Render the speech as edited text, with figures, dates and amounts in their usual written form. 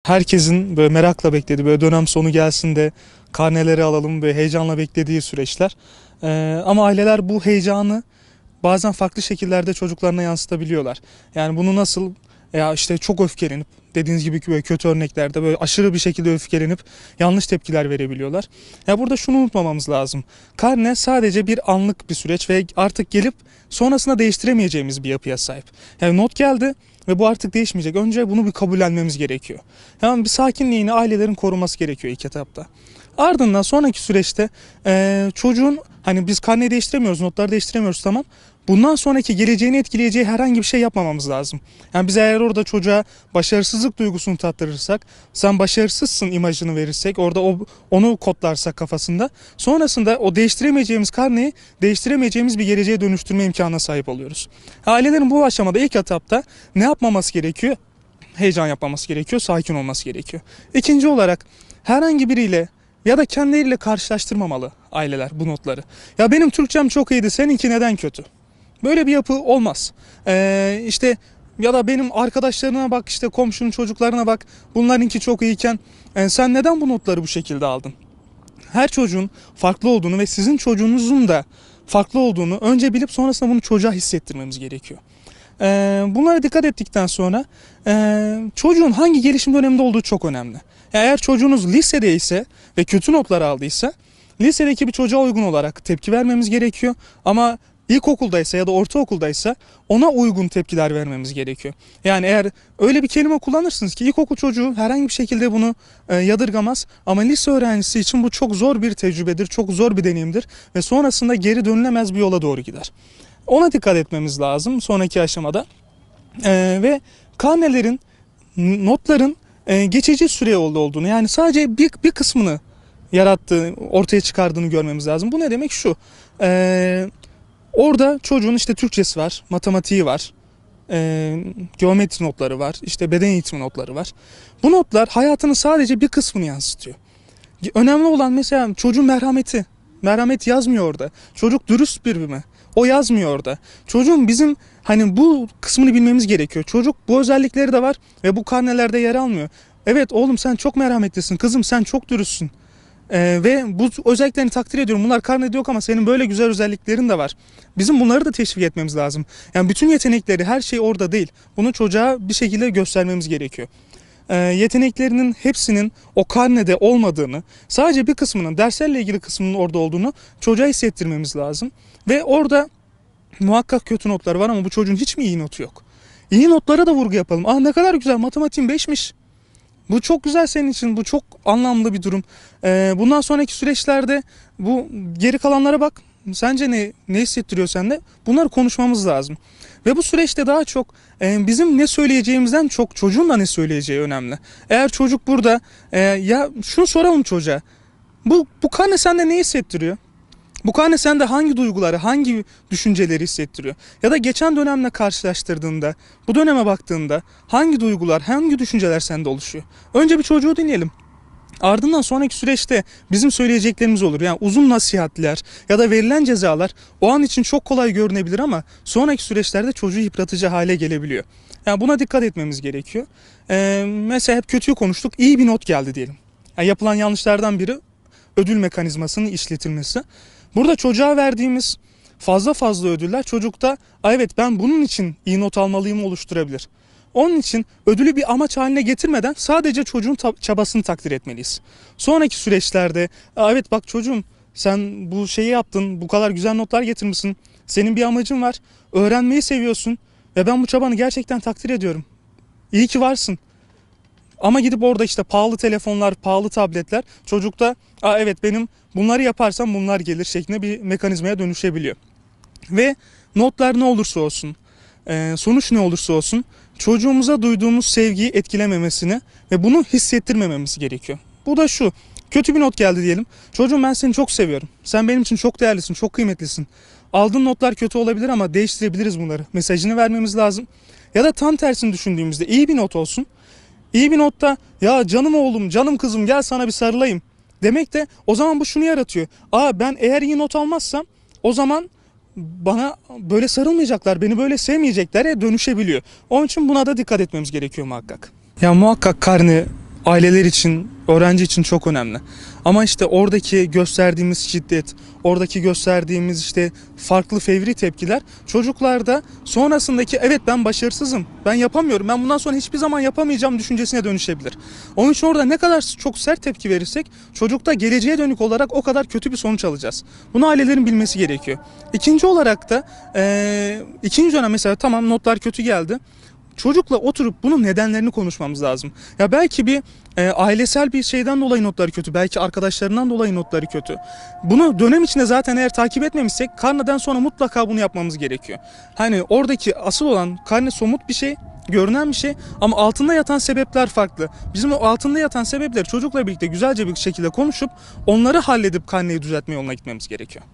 herkesin böyle merakla beklediği, böyle dönem sonu gelsin de karneleri alalım ve heyecanla beklediği süreçler. Ama aileler bu heyecanı bazen farklı şekillerde çocuklarına yansıtabiliyorlar. Yani bunu nasıl, ya işte çok öfkelenip, dediğiniz gibi böyle kötü örneklerde böyle aşırı bir şekilde öfkelenip yanlış tepkiler verebiliyorlar. Ya burada şunu unutmamamız lazım. Karne sadece bir anlık bir süreç ve artık gelip sonrasında değiştiremeyeceğimiz bir yapıya sahip. Yani not geldi ve bu artık değişmeyecek. Önce bunu bir kabullenmemiz gerekiyor. Yani bir sakinliğini ailelerin koruması gerekiyor ilk etapta. Ardından sonraki süreçte çocuğun, hani biz karneyi değiştiremiyoruz, notları değiştiremiyoruz, tamam. Bundan sonraki geleceğini etkileyeceği herhangi bir şey yapmamamız lazım. Yani biz eğer orada çocuğa başarısızlık duygusunu tattırırsak, sen başarısızsın imajını verirsek, orada onu kodlarsak kafasında, sonrasında o değiştiremeyeceğimiz karneyi değiştiremeyeceğimiz bir geleceğe dönüştürme imkanına sahip oluyoruz. Ailelerin bu aşamada ilk etapta ne yapmaması gerekiyor? Heyecan yapmaması gerekiyor, sakin olması gerekiyor. İkinci olarak herhangi biriyle ya da kendileriyle karşılaştırmamalı aileler bu notları. Ya benim Türkçem çok iyiydi, seninki neden kötü? Böyle bir yapı olmaz. İşte ya da benim arkadaşlarına bak, işte komşunun çocuklarına bak, bunlarınki çok iyiyken sen neden bu notları bu şekilde aldın? Her çocuğun farklı olduğunu ve sizin çocuğunuzun da farklı olduğunu önce bilip sonrasında bunu çocuğa hissettirmemiz gerekiyor. Bunlara dikkat ettikten sonra çocuğun hangi gelişim döneminde olduğu çok önemli. Yani eğer çocuğunuz lisede ise ve kötü notlar aldıysa, lisedeki bir çocuğa uygun olarak tepki vermemiz gerekiyor. Ama ilkokuldaysa ya da ortaokuldaysa ona uygun tepkiler vermemiz gerekiyor. Yani eğer öyle bir kelime kullanırsınız ki ilkokul çocuğu herhangi bir şekilde bunu yadırgamaz, ama lise öğrencisi için bu çok zor bir tecrübedir, çok zor bir deneyimdir ve sonrasında geri dönülemez bir yola doğru gider. Ona dikkat etmemiz lazım sonraki aşamada. Ve karnelerin, notların geçici süre olduğunu, yani sadece bir kısmını yarattığı, ortaya çıkardığını görmemiz lazım. Bu ne demek? Şu, orada çocuğun işte Türkçesi var, matematiği var, geometri notları var, işte beden eğitimi notları var. Bu notlar hayatının sadece bir kısmını yansıtıyor. Önemli olan mesela çocuğun merhameti. Merhamet yazmıyor orada. Çocuk dürüst biri mi? O yazmıyor orada. Çocuğun bizim hani bu kısmını bilmemiz gerekiyor. Çocuk bu özellikleri de var ve bu karnelerde yer almıyor. Evet oğlum, sen çok merhametlisin. Kızım, sen çok dürüstsün. Ve bu özelliklerini takdir ediyorum. Bunlar karnede yok ama senin böyle güzel özelliklerin de var. Bizim bunları da teşvik etmemiz lazım. Yani bütün yetenekleri, her şey orada değil. Bunu çocuğa bir şekilde göstermemiz gerekiyor. Yeteneklerinin hepsinin o karnede olmadığını, sadece bir kısmının, derslerle ilgili kısmının orada olduğunu çocuğa hissettirmemiz lazım. Ve orada muhakkak kötü notları var ama bu çocuğun hiç mi iyi notu yok? İyi notlara da vurgu yapalım. Ah, ne kadar güzel, matematiğin 5'miş. Bu çok güzel senin için, bu çok anlamlı bir durum. Bundan sonraki süreçlerde bu geri kalanlara bak. Sence ne hissettiriyor sende? Bunları konuşmamız lazım. Ve bu süreçte daha çok bizim ne söyleyeceğimizden çok çocuğun da ne söyleyeceği önemli. Eğer çocuk burada, ya şunu soralım çocuğa. Bu karne sende ne hissettiriyor? Bu karne sende hangi duyguları, hangi düşünceleri hissettiriyor? Ya da geçen dönemle karşılaştırdığında, bu döneme baktığında hangi duygular, hangi düşünceler sende oluşuyor? Önce bir çocuğu dinleyelim. Ardından sonraki süreçte bizim söyleyeceklerimiz olur. Yani uzun nasihatler ya da verilen cezalar o an için çok kolay görünebilir ama sonraki süreçlerde çocuğu yıpratıcı hale gelebiliyor. Yani buna dikkat etmemiz gerekiyor. Mesela hep kötüyü konuştuk, iyi bir not geldi diyelim. Yani yapılan yanlışlardan biri ödül mekanizmasının işletilmesi. Burada çocuğa verdiğimiz fazla ödüller çocukta, evet ben bunun için iyi not almalıyım oluşturabilir. Onun için ödülü bir amaç haline getirmeden sadece çocuğun çabasını takdir etmeliyiz. Sonraki süreçlerde, evet bak çocuğum, sen bu şeyi yaptın, bu kadar güzel notlar getirmişsin, senin bir amacın var, öğrenmeyi seviyorsun ve ben bu çabanı gerçekten takdir ediyorum. İyi ki varsın. Ama gidip orada işte pahalı telefonlar, pahalı tabletler çocukta, evet benim bunları yaparsam bunlar gelir şeklinde bir mekanizmaya dönüşebiliyor. Ve notlar ne olursa olsun, sonuç ne olursa olsun çocuğumuza duyduğumuz sevgiyi etkilememesini ve bunu hissettirmememiz gerekiyor. Bu da şu: kötü bir not geldi diyelim. Çocuğum, ben seni çok seviyorum. Sen benim için çok değerlisin, çok kıymetlisin. Aldığın notlar kötü olabilir ama değiştirebiliriz bunları. Mesajını vermemiz lazım. Ya da tam tersini düşündüğümüzde iyi bir not olsun. İyi bir notta, ya canım oğlum, canım kızım, gel sana bir sarılayım demek de, o zaman bu şunu yaratıyor. Ben eğer iyi not almazsam o zaman bana böyle sarılmayacaklar, beni böyle sevmeyecekler dönüşebiliyor. Onun için buna da dikkat etmemiz gerekiyor muhakkak. Ya muhakkak karne aileler için, öğrenci için çok önemli. Ama işte oradaki gösterdiğimiz şiddet, oradaki gösterdiğimiz işte farklı fevri tepkiler çocuklarda sonrasındaki evet ben başarısızım, ben yapamıyorum, ben bundan sonra hiçbir zaman yapamayacağım düşüncesine dönüşebilir. Onun için orada ne kadar çok sert tepki verirsek çocukta geleceğe dönük olarak o kadar kötü bir sonuç alacağız. Bunu ailelerin bilmesi gerekiyor. İkinci olarak da ikinci dönem mesela tamam notlar kötü geldi. Çocukla oturup bunun nedenlerini konuşmamız lazım. Ya belki bir ailesel bir şeyden dolayı notları kötü, belki arkadaşlarından dolayı notları kötü. Bunu dönem içinde zaten eğer takip etmemişsek karneden sonra mutlaka bunu yapmamız gerekiyor. Hani oradaki asıl olan karne somut bir şey, görünen bir şey ama altında yatan sebepler farklı. Bizim o altında yatan sebepleri çocukla birlikte güzelce bir şekilde konuşup onları halledip karneyi düzeltme yoluna gitmemiz gerekiyor.